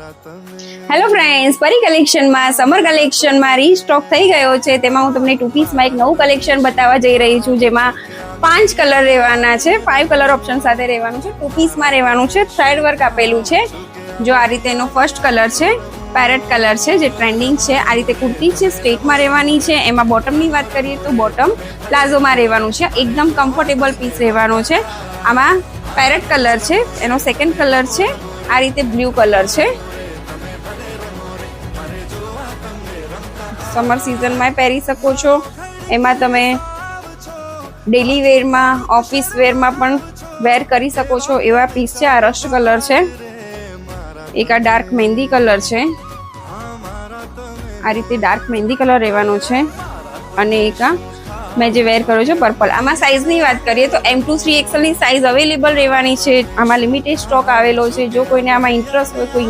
Hello friends, પરી કલેક્શનમાં summer કલેક્શનમાં રીસ્ટોક થઈ ગયો છે. તેમાં હું તમને ટુ પીસમાં એક નવું કલેક્શન બતાવવા જઈ રહી છું, જેમાં 5 કલર રહેવાના છે. 5 કલર ઓપ્શન સાથે રહેવાનું છે. ટુ પીસમાં રહેવાનું છે. થ્રેડ વર્ક આપેલું છે. જો આ રીતે એનો ફર્સ્ટ કલર છે, પેરેટ કલર છે, જે ટ્રેન્ડિંગ છે. આ રીતે કુર્તી છે, સ્ટ્રેટમાં રહેવાની છે. એમાં બોટમની વાત કરીએ તો બોટમ પ્લાઝોમાં રહેવાનું છે. એકદમ કમ્ફર્ટેબલ પીસ રહેવાનો છે. આમાં પેરેટ કલર છે, એનો સેકન્ડ કલર છે. આ રીતે બ્લુ કલર છે. સમર સિઝનમાં પહેરી શકો છો. એમાં તમે ડેલી વેરમાં, ઓફિસ વેરમાં પણ વેર કરી શકો છો એવા પીસ છે. આ રસ્ટ કલર છે, એક આ ડાર્ક મહેંદી કલર છે. આ રીતે ડાર્ક મહેંદી કલર રહેવાનો છે. અને એક આ મેં જે વેર કર્યો છે પર્પલ. આમાં સાઇઝની વાત કરીએ તો M2 3XL ની સાઇઝ અવેલેબલ રહેવાની છે. આમાં લિમિટેડ સ્ટોક આવેલો છે. જો કોઈને આમાં ઇન્ટરેસ્ટ હોય, કોઈ